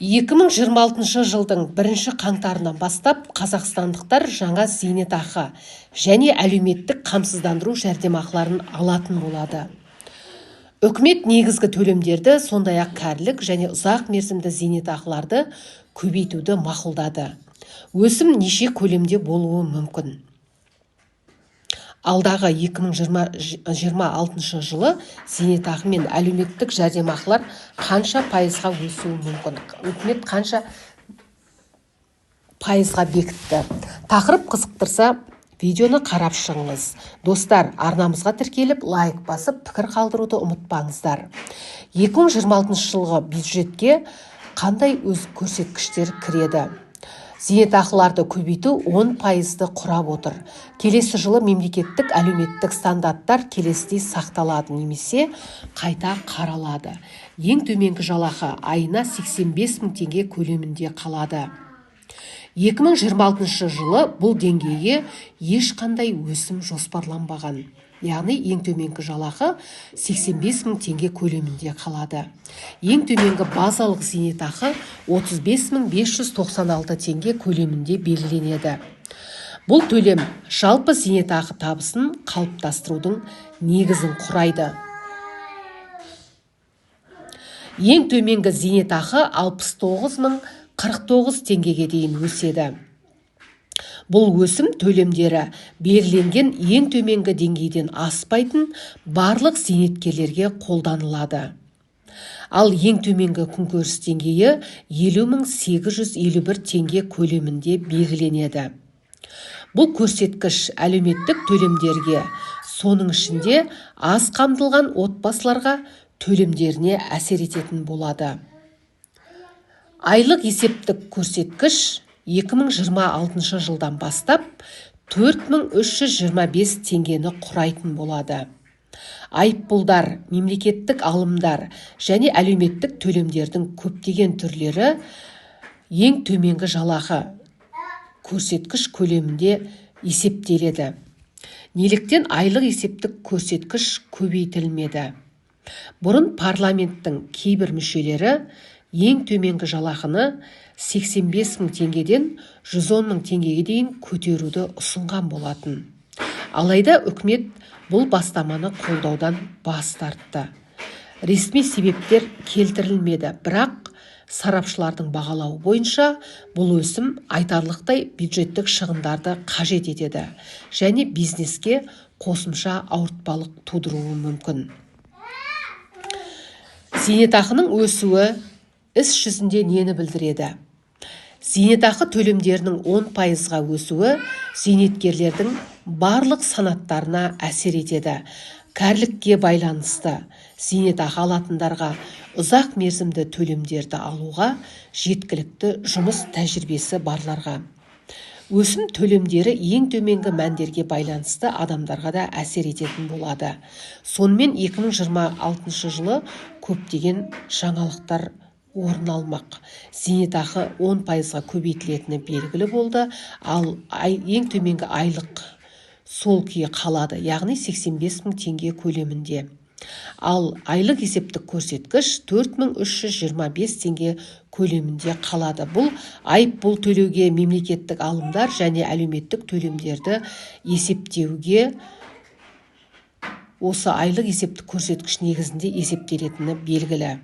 2026 жылдың 1 қаңтарынан бастап қазақстандықтар жаңа зейнетақы және әлеуметтік қамсыздандыру жәрдемақыларын алатын болады. Үкімет негізгі төлемдерді, сондай-ақ кәрілік және ұзақ мерзімді зейнетақыларды көбейтуді мақұлдады. Өсім неше көлемде болуы мүмкін? Алдағы 2026 жылы зейнетақы мен әлеуметтік жәрдемақылар қанша пайызға өсуі мүмкін? Үкімет қанша пайызға бекітті? Тақырып қызықтырса, видеоны қарап шығыңыз. Достар, арнамызға тіркеліп, лайк басып, пікір қалдыруды ұмытпаңыздар. 2026 жылғы бюджетке қандай өз көрсеткіштер кіреді? Зейнетақыларды көбейту 10%-ды құрап отыр. Келесі жылы мемлекеттік әлеуметтік стандарттар келесідей сақталады немесе қайта қаралады. Ең төменгі жалақы айына 85 мың теңге көлемінде қалады. 2026 жылы бұл деңгейге ешқандай өсім жоспарланбаған. Яғни ең төменгі жалақы 85 мың теңге көлемінде қалады. Ең төменгі базалық зейнетақы 35 мың 596 теңге көлемінде белгіленеді. Бұл төлем жалпы зейнетақы табысын қалыптастырудың негізін құрайды. Ең төменгі зейнетақы 69 мың 49 теңгеге дейін өседі. Бұл өсім төлемдері белгіленген ең төменгі деңгейден аспайтын барлық зейнеткерлерге қолданылады. Ал ең төменгі күнкөріс деңгейі 50 мың 851 теңге көлемінде белгіленеді. Бұл көрсеткіш әлеуметтік төлемдерге, соның ішінде аз қамтылған отбасыларға төлемдеріне әсер ететін болады. Айлық есептік көрсеткіш 2026 жылдан бастап 4325 теңгені құрайтын болады. Айыппұлдар, мемлекеттік алымдар және әлеуметтік төлемдердің көптеген түрлері ең төменгі жалақы көрсеткіш көлемінде есептеледі. Неліктен айлық есептік көрсеткіш көбейтілмеді? Бұрын парламенттің кейбір мүшелері ең төменгі жалақыны 85 мың теңгеден 110 мың теңгеге дейін көтеруді ұсынған болатын. Алайда үкімет бұл бастаманы қолдаудан бас тартты. Ресми себептер келтірілмеді, бірақ сарапшылардың бағалауы бойынша бұл өсім айтарлықтай бюджеттік шығындарды қажет етеді және бизнеске қосымша ауыртпалық тудыруы мүмкін. Зейнетақының өсуі іс жүзінде нені білдіреді? Зейнетақы төлемдерінің 10%-ға өсуі зейнеткерлердің барлық санаттарына әсер етеді. Кәрілікке байланысты зейнетақы алатындарға ұзақ мерзімді төлемдерді алуға жеткілікті жұмыс тәжірибесі барларға. Өсім төлемдері ең төменгі мәндерге байланысты адамдарға да әсер ететін болады. Сонымен 2026 жылы көптеген жаңалықтар орын алмақ. Зейнетақы 10%-ға көбейтілетіні белгілі болды, ал ең төменгі айлық сол күйі қалады, яғни 85 мың теңге көлемінде. Ал айлық есептік көрсеткіш 4325 теңге көлемінде қалады. Бұл айыппұл төлеуге, мемлекеттік алымдар және әлеуметтік төлемдерді есептеуге осы айлық есептік көрсеткіш негізінде есептелетіні белгілі.